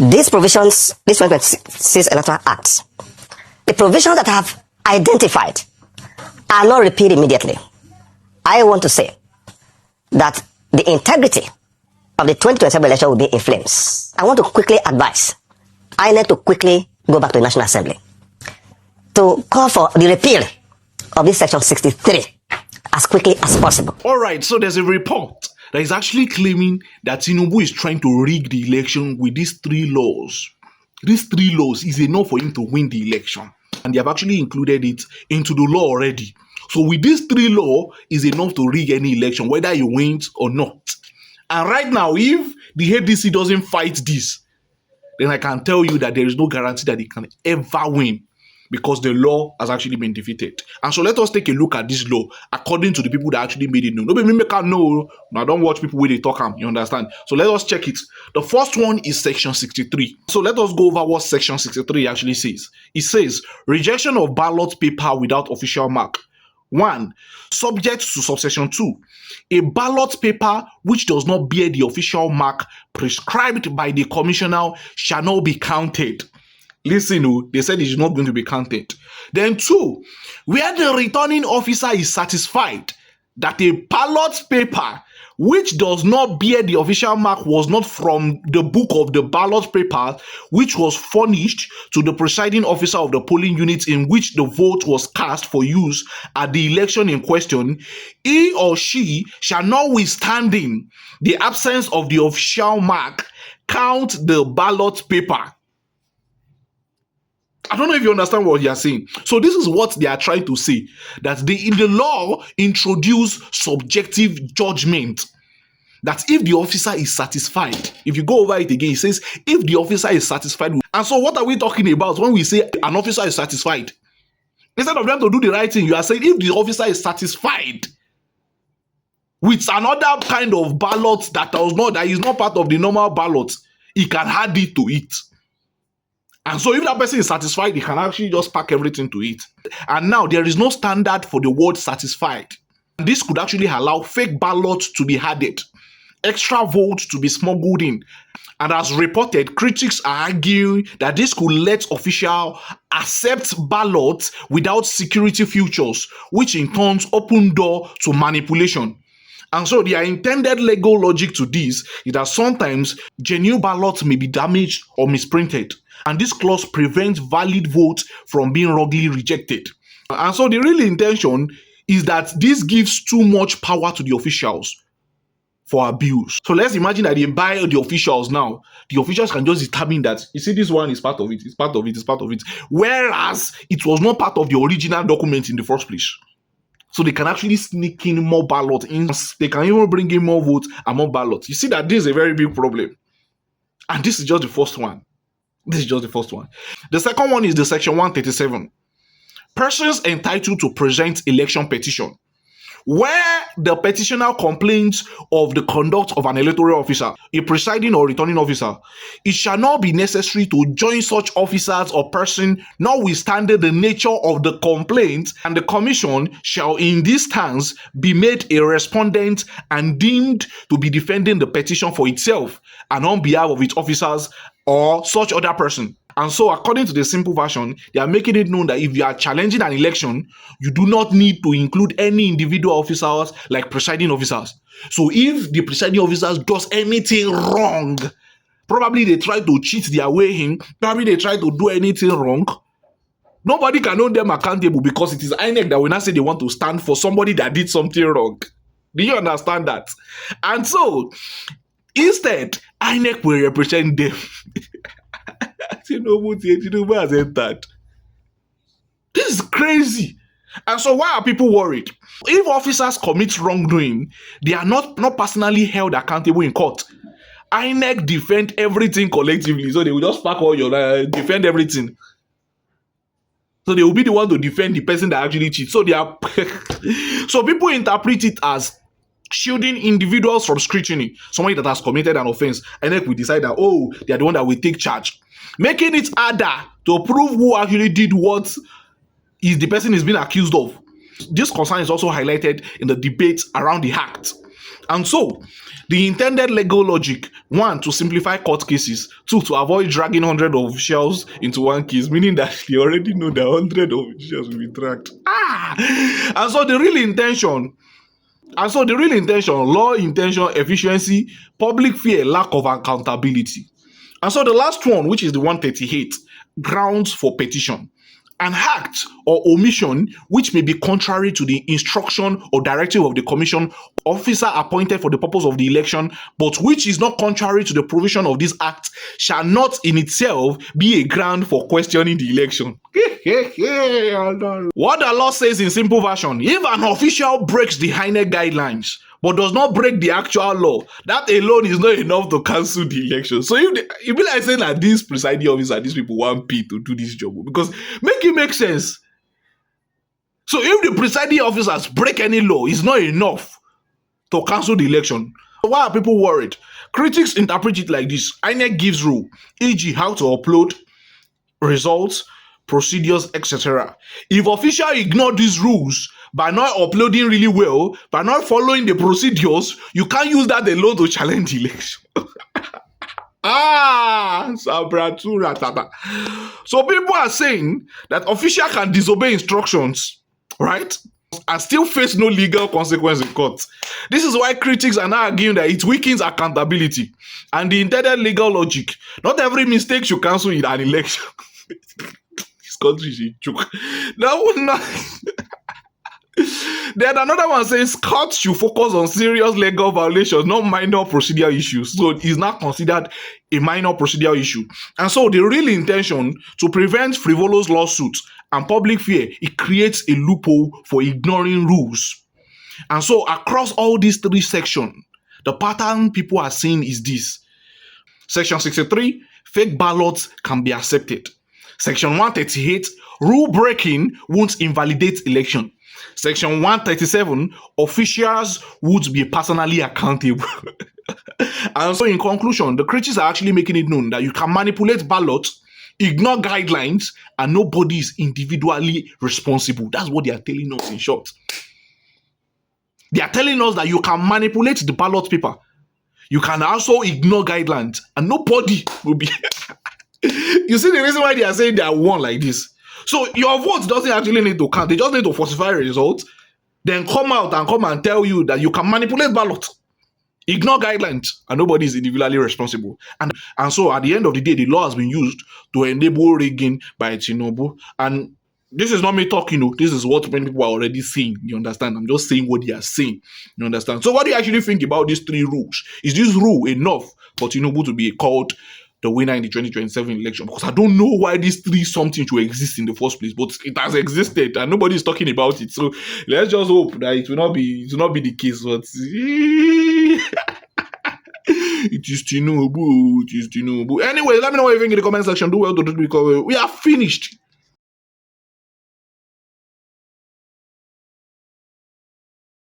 These provisions, this 2026 Electoral Act, the provisions that I have identified are not repeated immediately. I want to say that the integrity of the 2027 election will be in flames. I want to quickly advise INEC to quickly go back to the National Assembly to call for the repeal of this section 63 as quickly as possible. All right, so there's a report that is actually claiming that Tinubu is trying to rig the election with these three laws. These three laws is enough for him to win the election. And they have actually included it into the law already. So with these three laws is enough to rig any election, whether you win or not. And right now, if the ADC doesn't fight this, then I can tell you that there is no guarantee that it can ever win, because the law has actually been defeated. And so let us take a look at this law according to the people that actually made it known. Nobody make it know. Now don't watch people where they talk, you understand? So let us check it. The first one is section 63. So let us go over what section 63 actually says. It says, rejection of ballot paper without official mark. 1. Subject to subsection 2. A ballot paper which does not bear the official mark prescribed by the commissioner shall not be counted. Listen, they said it's not going to be counted. Then 2, where the returning officer is satisfied that a ballot paper which does not bear the official mark was not from the book of the ballot paper which was furnished to the presiding officer of the polling unit in which the vote was cast for use at the election in question, he or she shall, notwithstanding the absence of the official mark, count the ballot paper. I don't know if you understand what you're saying. So this is what they are trying to say, that they in the law introduce subjective judgment. That if the officer is satisfied, if you go over it again, it says if the officer is satisfied. And so what are we talking about when we say an officer is satisfied? Instead of them to do the right thing, you are saying if the officer is satisfied with another kind of ballot that is not part of the normal ballot, he can add it to it. And so if that person is satisfied, he can actually just pack everything to it. And now there is no standard for the word satisfied. And this could actually allow fake ballots to be added, extra votes to be smuggled in. And as reported, critics are arguing that this could let officials accept ballots without security features, which in turn open door to manipulation. And so their intended legal logic to this is that sometimes genuine ballots may be damaged or misprinted. And this clause prevents valid votes from being wrongly rejected. And so the real intention is that this gives too much power to the officials for abuse. So let's imagine that they buy the officials now. The officials can just determine that, you see, this one is part of it, it's part of it, it's part of it. Whereas it was not part of the original document in the first place. So they can actually sneak in more ballots in. They can even bring in more votes and more ballots. You see that this is a very big problem. And this is just the first one. This is just the first one. The second one is the section 137. Persons entitled to present election petition. Where the petitioner complains of the conduct of an electoral officer, a presiding or returning officer, it shall not be necessary to join such officers or person, notwithstanding the nature of the complaint, and the commission shall in this stance be made a respondent and deemed to be defending the petition for itself and on behalf of its officers or such other person. And so according to the simple version, they are making it known that if you are challenging an election, you do not need to include any individual officers like presiding officers. So if the presiding officers does anything wrong, probably they try to cheat their way in, probably they try to do anything wrong, nobody can hold them accountable, because it is INEC that will not say they want to stand for somebody that did something wrong. Do you understand that? And so instead, INEC will represent them. Tinubu has entered. This is crazy. And so why are people worried? If officers commit wrongdoing, they are not personally held accountable in court. INEC defend everything collectively. So they will just pack all your defend everything. So they will be the one to defend the person that actually cheats. So they are so people interpret it as shielding individuals from scrutiny. Somebody that has committed an offense, and then we decide that, oh, they are the one that will take charge, making it harder to prove who actually did what is the person is being accused of. This concern is also highlighted in the debate around the act. And so, the intended legal logic, one, to simplify court cases, two, to avoid dragging hundreds of officials into one case, meaning that they already know that hundreds of officials will be dragged. And so the real intention, law intention, efficiency, public fear, lack of accountability. And so the last one, which is the 138, grounds for petition. An act or omission which may be contrary to the instruction or directive of the commission officer appointed for the purpose of the election, but which is not contrary to the provision of this act, shall not in itself be a ground for questioning the election. What the law says in simple version, if an official breaks the INEC guidelines but does not break the actual law, that alone is not enough to cancel the election. So you be like saying that this presiding officer, these people want P to do this job, because make it make sense. So if the presiding officers break any law, it's not enough to cancel the election. Why are people worried? Critics interpret it like this: INEC gives rule, e.g., how to upload results, procedures, etc. If officials ignore these rules by not uploading really well, by not following the procedures, you can't use that alone to challenge the election. So people are saying that officials can disobey instructions, right, and still face no legal consequence in court. This is why critics are now arguing that it weakens accountability and the intended legal logic. Not every mistake should cancel in an election. This country is a joke. Then another one says courts should focus on serious legal violations, not minor procedural issues. So it's not considered a minor procedural issue. And so the real intention to prevent frivolous lawsuits and public fear, it creates a loophole for ignoring rules. And so across all these three sections, the pattern people are seeing is this. Section 63, fake ballots can be accepted. Section 138, rule breaking won't invalidate election. Section 137, officials would be personally accountable. And so in conclusion, the critics are actually making it known that you can manipulate ballots, ignore guidelines, and nobody is individually responsible. That's what they are telling us in short. They are telling us that you can manipulate the ballot paper. You can also ignore guidelines, and nobody will be... You see the reason why they are saying they are won like this? So your vote doesn't actually need to count. They just need to falsify results, then come out and tell you that you can manipulate ballots, ignore guidelines, and nobody is individually responsible. And so at the end of the day, the law has been used to enable rigging by Tinubu. And this is not me talking, this is what many people are already saying. You understand? I'm just saying what they are saying. You understand? So what do you actually think about these three rules? Is this rule enough for Tinubu to be called the winner in the 2027 election? Because I don't know why these three something should exist in the first place, but it has existed and nobody is talking about it. So let's just hope that it will not be the case. But it is Tinubu. Anyway, let me know what you think in the comment section. Do well to do, because we are finished.